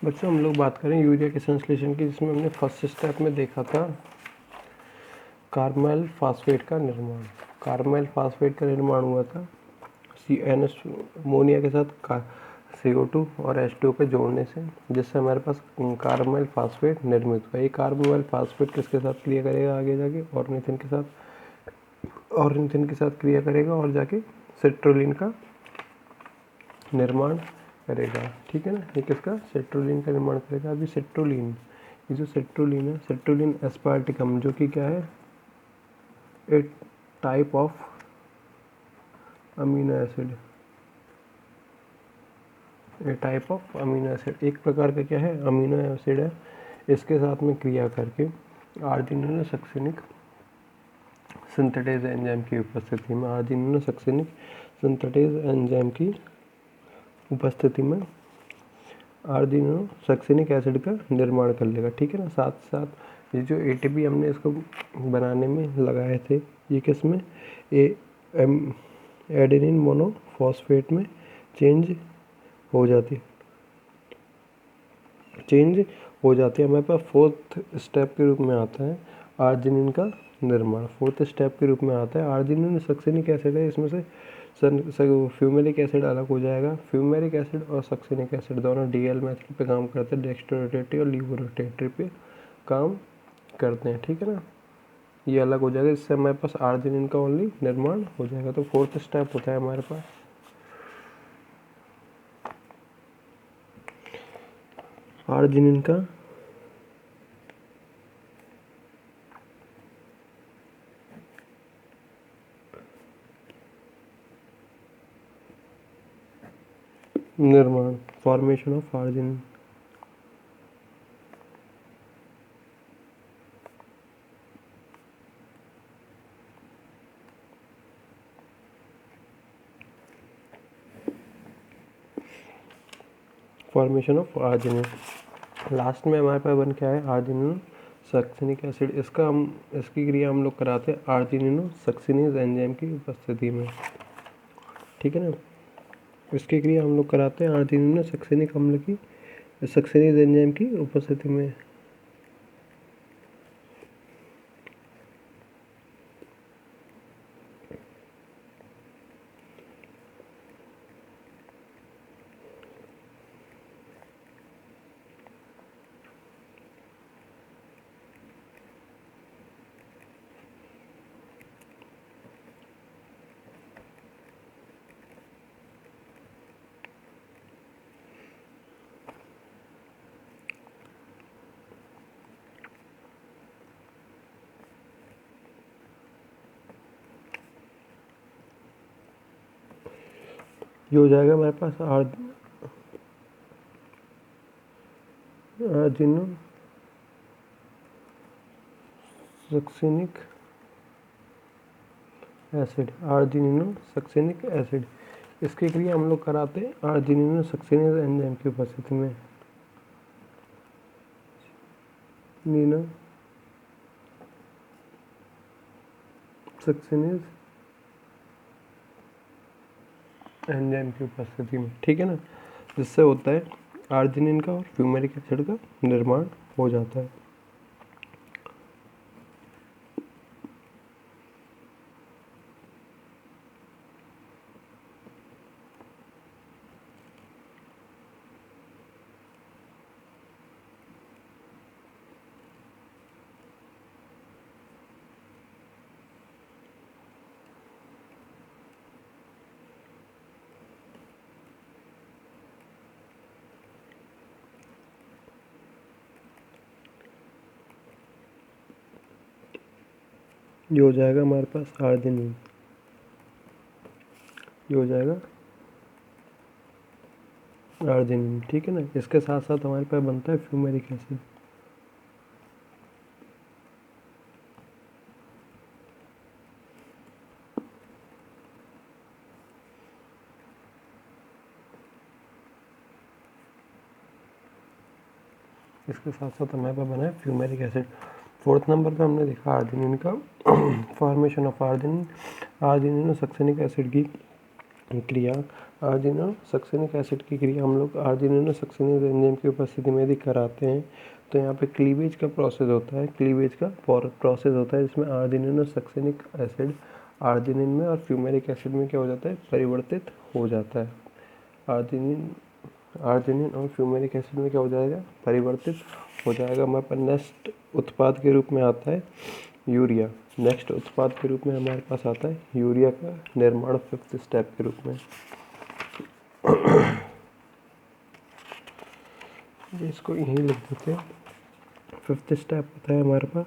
बच्चों हम लोग बात करें यूरिया के संश्लेषण की, जिसमें हमने फर्स्ट स्टेप में देखा था कार्बामेल फास्फेट का निर्माण। कार्बामेल फास्फेट का निर्माण हुआ था CnH अमोनिया के साथ CO2 और H2O के जोड़ने से, जिससे हमारे पास कार्बामेल फास्फेट निर्मित हुआ। ये कार्बामेल फास्फेट किसके साथ क्रिया करेगा आगे जाके? ऑर्निथिन के साथ क्रिया करेगा और जाके सिट्रोलिन का निर्माण करेगा। ठीक है ना, ये किसका? सिट्रोलिन का निर्माण करेगा। अभी सिट्रोलिन, ये जो सिट्रोलिन है, सिट्रोलिन एस्पार्टिकम, जो कि क्या है? A type of amino acid, a type of amino acid, एक प्रकार का क्या है? अमीनो एसिड है। इसके साथ में क्रिया करके आर्जिनिनो सक्सेनिक सिंथेटेज एंजाइम की उपस्थिति में, आर्जिनिनो सक्सेनिक सिंथेटेज एंजाइम की उपस्थिति में आर्जिनिनो सक्सेनिक एसिड का निर्माण कर लेगा। ठीक है ना, साथ साथ ये जो ATP हमने इसको बनाने में लगाए थे, ये किस में? एडेनिन मोनोफॉस्फेट में चेंज हो जाती है। हमारे पास फोर्थ स्टेप के रूप में आता है आर्जिनिन का निर्माण। फोर्थ स्टेप के रूप में आता है आर्जिनिन सक्सेनिक एसिड है। इसमें से फ्यूमेरिक एसिड अलग हो जाएगा। फ्यूमेरिक एसिड और सक्सेनिक एसिड दोनों DL मेथड पे काम करते हैं, डेक्स्ट्रोरोटेटरी और लीवोरोटेटरी पे काम करते हैं। ठीक है ना, ये अलग हो जाएगा। इससे हमारे पास आर्जिनिन का ओनली निर्माण हो जाएगा। तो फोर्थ स्टेप होता है हमारे पास आर्जिनिन का निर्माण, formation of arginine. Formation of arginine. Last में हमारे पास बन क्या है? आर्जिनिनो सक्सेनिक एसिड। इसकी क्रिया हम लोग कराते हैं आर्जिनिनो सक्सेनिज एंजाइम की उपस्थिति में। ठीक है ना, इसकी क्रिया हम लोग कराते हैं आर्जिनिनो सक्सेनिक अम्ल की सक्सेनिज एंजाइम की उपस्थिति में। ये हो जाएगा हमारे पास आर्जिनो सक्सेनिक एसिड। आर्जिनिनो सक्सेनिक एसिड, इसकी क्रिया हम लोग कराते हैं आर्जिनिनो सक्सेनिज एंजाइम की उपस्थिति में। नीनो सक्सेनिज एंजाइम की उपस्थिति में। ठीक है ना, जिससे होता है आर्जिनिन का और फ्यूमेरिक एसिड का निर्माण हो जाता है। ये हो जाएगा हमारे पास आर्जिनिन, ये हो जाएगा आर्जिनिन। ठीक है ना, इसके साथ साथ हमारे पास बनता है फ्यूमेरिक एसिड। इसके साथ साथ हमारे पास बना है फ्यूमेरिक एसिड। फोर्थ नंबर पे हमने देखा आर्जिनिन का formation of arginine. Argininosuccinic acid की क्रिया आर्जिनिन सक्सेनिक एसिड की क्रिया हम लोग आर्जिनिन सक्सेनिक एंजाइम की उपस्थिति में यदि कराते हैं तो यहाँ पे क्लीवेज का प्रोसेस होता है, क्लीवेज का प्रोसेस होता है जिसमें आर्जिनिन सक्सेनिक एसिड आर्जिनिन में और फ्यूमेरिक एसिड में क्या हो जाता है, परिवर्तित हो जाता है। आर्जिनिन और फ्यूमेरिक एसिड में क्या हो जाएगा, परिवर्तित हो जाएगा। हमारे पास नेक्स्ट उत्पाद के रूप में आता है यूरिया। नेक्स्ट उत्पाद के रूप में हमारे पास आता है यूरिया का निर्माण 5th स्टेप के रूप में। इसको यहीं लिख देते हैं। 5th स्टेप होता है हमारे पास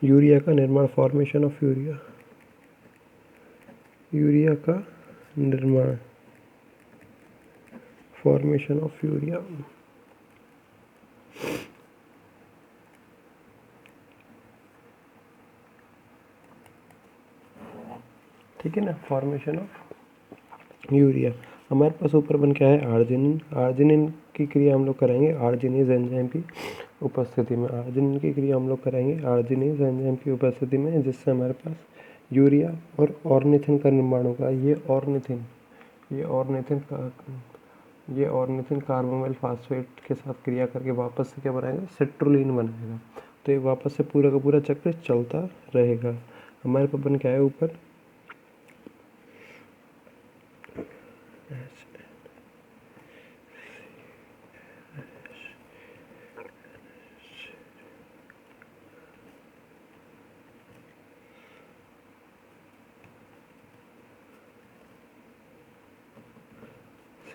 यूरिया का निर्माण, फॉर्मेशन ऑफ यूरिया। यूरिया का निर्माण, फॉर्मेशन ऑफ यूरिया। ठीक है ना, फॉर्मेशन ऑफ यूरिया। हमारे पास ऊपर बन क्या है, आर्जिनिन। आर्जिनिन की क्रिया हम लोग कराएंगे आर्जिनेज एंजाइम की उपस्थिति में। आर्जिनिन की क्रिया हम लोग कराएंगे आर्जिनेज एंजाइम की उपस्थिति में, जिससे हमारे पास यूरिया और ऑर्निथिन का निर्माण होगा। ये ऑर्निथिन कार्बोनिल फॉस्फेट के साथ क्रिया करके वापस से क्या बनाएगा, सिट्रुलिन बनाएगा। तो ये वापस से पूरा का पूरा चक्र चलता रहेगा। हमारे पास बन क्या है ऊपर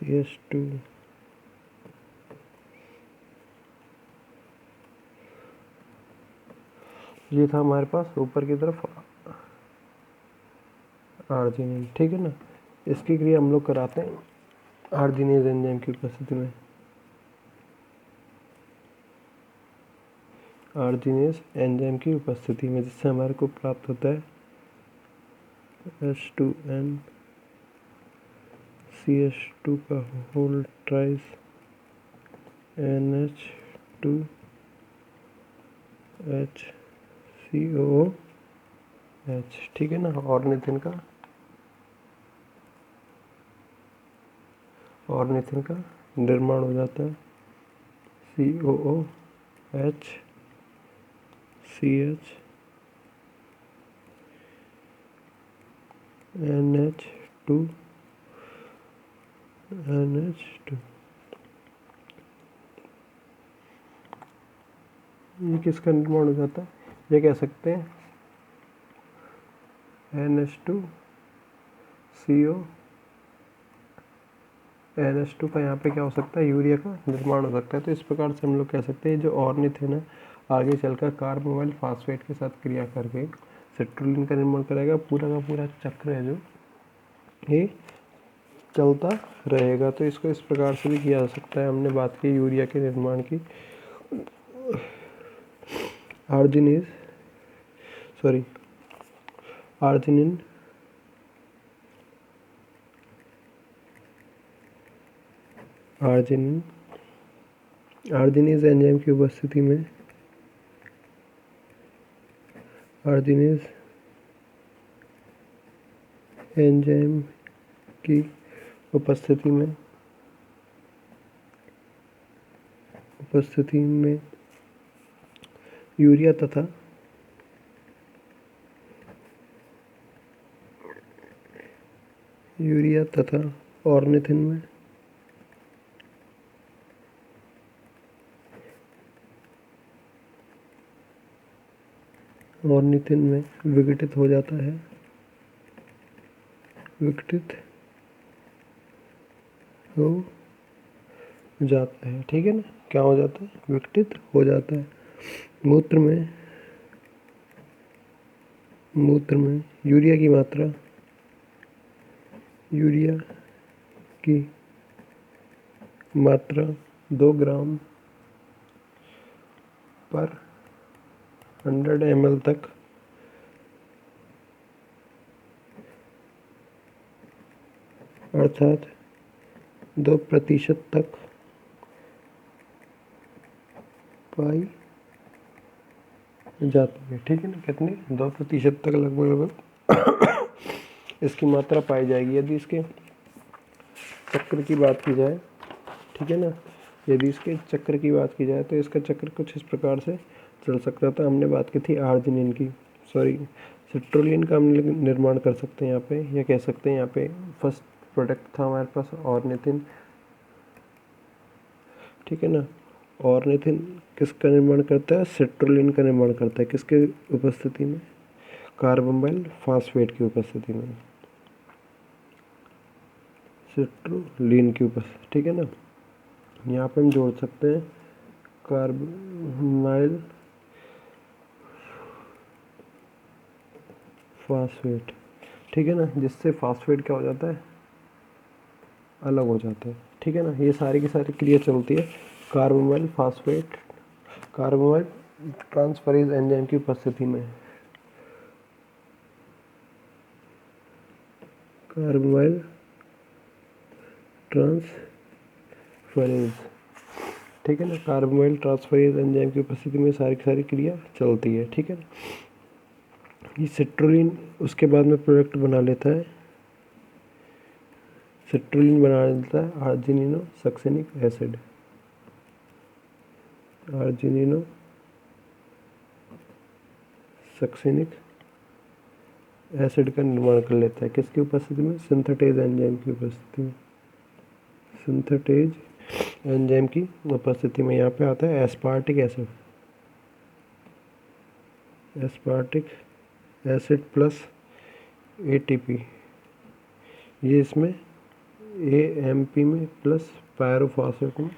CH2 ये था हमारे पास ऊपर की तरफ आर्जिनिन। ठीक है ना, इसकी क्रिया हम लोग कराते हैं आर्जिनेज एंजाइम की उपस्थिति में। आर्जिनेज एंजाइम की उपस्थिति में, जिससे हमारे को प्राप्त होता है H2N CH2 का होल ट्राइस NH2 HCOOH। ठीक है ना, ऑर्निथिन का निर्माण हो जाता है COOH CH NH2 ये किसका निर्माण हो जाता है, ये कह सकते हैं NH2CO NH2 का यहाँ पे क्या हो सकता है, यूरिया का निर्माण हो सकता है। तो इस प्रकार से हम लोग कह सकते हैं जो ऑर्निथिन है आगे चलकर कार्बोनिल फॉस्फेट के साथ क्रिया करके सिट्रुलिन का निर्माण करेगा। पूरा का पूरा चक्र है जो ये चलता रहेगा। तो इसको इस प्रकार से भी किया जा सकता है। हमने बात की यूरिया के निर्माण की। आर्जिनिन आर्जिनेज एंजाइम की उपस्थिति में आर्जिनेज एंजाइम की उपस्थिति में यूरिया तथा ऑर्निथिन में विघटित हो जाता है, ठीक है ना, क्या हो जाता है, विघटित हो जाता है। मूत्र में यूरिया की मात्रा 2 ग्राम पर 100 ml तक अर्थात 2% तक पाई जाती है। ठीक है ना, कितनी 2% तक लगभग इसकी मात्रा पाई जाएगी। यदि इसके चक्र की बात की जाए, ठीक है ना, यदि इसके चक्र की बात की जाए तो इसका चक्र कुछ इस प्रकार से चल सकता था। हमने बात की थी आर्जिनिन की, सॉरी सिट्रोलिन का हम निर्माण कर सकते हैं यहाँ पे, या कह सकते हैं यहाँ पे फर्स्ट प्रोडक्ट था हमारे पास ऑर्निथिन, ठीक है ना। ऑर्निथिन किसका निर्माण करता है? सिट्रोलिन का निर्माण करता है। किसके उपस्थिति में? कार्बोमाइल फास्फेट की उपस्थिति में, सिट्रोलिन की उपस्थिति, ठीक है ना। यहाँ पे हम जोड़ सकते हैं कार्बोमाइल फास्फेट, ठीक है ना, जिससे फास्फेट क्या हो जाता है? अलग हो जाता है, ठीक है ना। ये सारी की सारी क्रिया चलती है carbamoyl phosphate, carbamoyl transferase enzyme की उपस्थिति में, कार्बोमाइल ट्रांसफरेज, ठीक है ना। कार्बोमाइल ट्रांसफरेज एंजाइम की उपस्थिति में सारी की सारी क्रिया चलती है, ठीक है ना। ये सिट्रोलिन उसके बाद में प्रोडक्ट बना लेता है, सिट्रोलिन बना लेता है आर्जिनिनो सक्सेनिक एसिड, आर्जिनिनो सक्सेनिक एसिड का निर्माण कर लेता है। किसकी उपस्थिति में? सिंथेटेज एंजाइम की उपस्थिति में, सिंथेटेज एंजाइम की उपस्थिति में। यहाँ पे आता है aspartic acid, aspartic acid plus ATP, ये इसमें एएमपी में प्लस पायरोफॉस्फेट में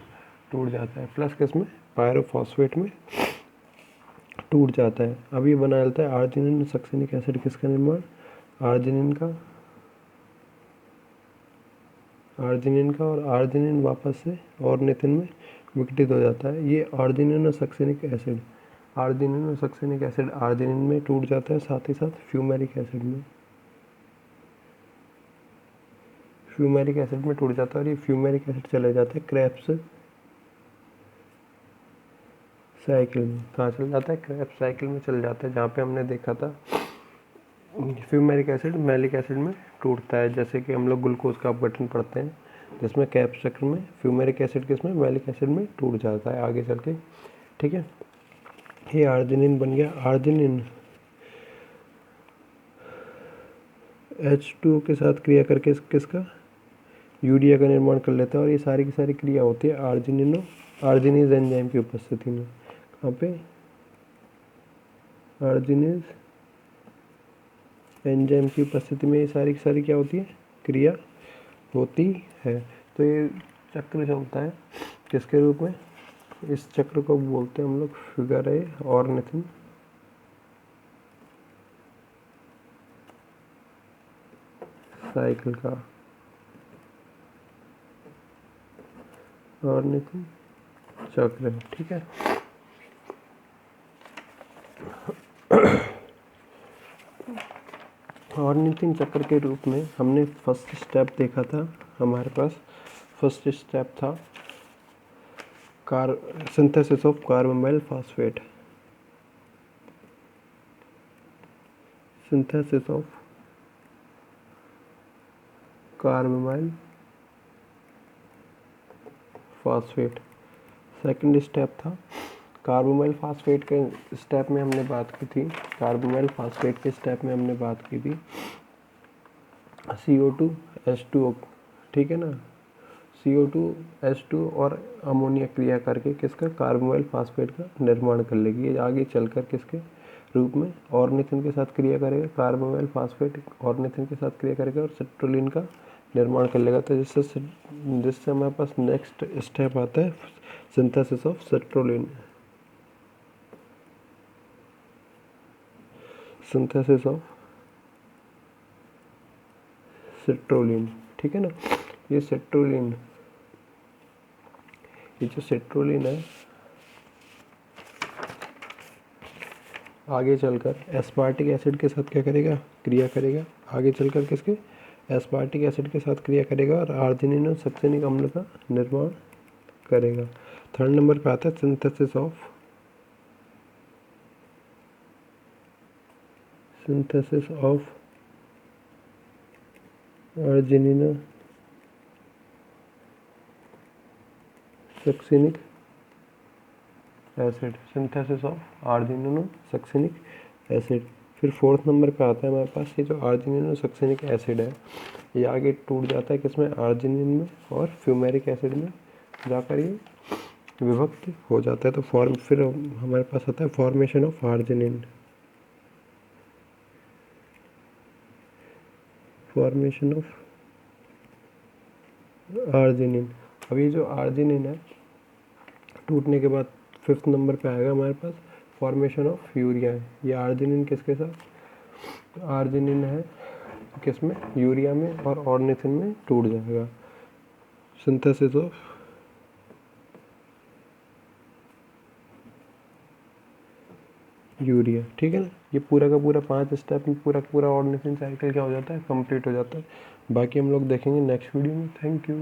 टूट जाता है, प्लस किसमें? पायरोफॉस्फेट में टूट जाता है। अब ये बना लेता है आर्जिनिन सक्सेनिक एसिड। किसका निर्माण? आर्जिनिन का, आर्जिनिन का, और आर्जिनिन वापस से ऑर्निथिन में विघटित हो जाता है। ये arginine succinic acid, arginine succinic acid arginine में टूट जाता है, साथ ही साथ फ्यूमेरिक एसिड में, फ्यूमेरिक एसिड में टूट जाता है। और ये फ्यूमेरिक एसिड चले जाता है क्रेब्स साइकिल में। कहाँ चल जाता है? क्रेब्स साइकिल में चल जाता है, जहाँ पे हमने देखा था फ्यूमेरिक एसिड मैलिक एसिड में टूटता है। जैसे कि हम लोग ग्लूकोज का अपघटन पढ़ते हैं, जिसमें क्रेब्स चक्र में फ्यूमेरिक एसिड किसमें? मैलिक एसिड में टूट जाता है आगे चल के, ठीक है। ये आर्जिनिन बन गया। आर्जिनिन H2O के साथ क्रिया करके किसका? यूरिया का निर्माण कर लेता है। और ये सारी की सारी क्रिया होती है आर्जिनिज एंजाइम की उपस्थिति में। कहाँ पे? आर्जिनिज एंजाइम की उपस्थिति में ये सारी की सारी क्या होती है? क्रिया होती है। तो ये चक्र चलता है किसके रूप में? इस चक्र को बोलते हैं हम लोग फिगर ए ऑर्निथिन साइकिल का, ऑर्निथिन चक्र है, ठीक है। ऑर्निथिन चक्र के रूप में हमने फर्स्ट स्टेप देखा था, हमारे पास फर्स्ट स्टेप था synthesis of carbamoyl phosphate, synthesis of carbamoyl phosphate. Second step था कार्बोमाइल फास्फेट के स्टेप में हमने बात की थी, कार्बोमाइल फास्फेट के स्टेप में हमने बात की थी CO2 H2O, ठीक है ना। CO2 H2 और अमोनिया क्रिया करके किसका? कार्बोमाइल फास्फेट का निर्माण कर लेगी। ये आगे चलकर किसके रूप में? ऑर्निथिन के साथ क्रिया करेगा। कार्बोमाइल फास्फेट ऑर्निथिन के साथ क्रिया करेगा और सिट्रोलिन का निर्माण कर लेगा। तो जिससे हमारे पास नेक्स्ट स्टेप आता है synthesis of citrulline, synthesis of citrulline, ठीक है ना। ये सिट्रोलिन, ये जो सिट्रोलिन है आगे चलकर एस्पार्टिक एसिड के साथ क्या करेगा? क्रिया करेगा। आगे चलकर किसके? एस्पार्टिक एसिड के साथ क्रिया करेगा और आर्जिनिन और सक्सेनिक अम्ल का निर्माण करेगा। थर्ड नंबर पे आता है synthesis of arginine succinic acid, synthesis of argininosuccinic acid. फिर फोर्थ नंबर पे आता है हमारे पास ये जो आर्जिनिनो सक्सिनिक एसिड है, ये आगे टूट जाता है किसमें, आर्जिनिन में और फ्यूमेरिक एसिड में जाकर ये विभक्त हो जाता है। तो फिर हमारे पास आता है formation of arginine, formation of arginine. अब ये जो आर्जिनिन है टूटने के बाद फिफ्थ नंबर पे आएगा हमारे पास फॉर्मेशन ऑफ यूरिया है। ये आर्जिनिन किसके साथ, आर्जिनिन है किसमें, यूरिया में और ऑर्निथिन में टूट जाएगा, सिंथेसिस ऑफ यूरिया। ठीक है ना, ये पूरा का पूरा 5 स्टेप में पूरा पूरा ऑर्निथिन साइकिल क्या हो जाता है, कंप्लीट हो जाता है। बाकी हम लोग देखेंगे नेक्स्ट वीडियो में। Thank you.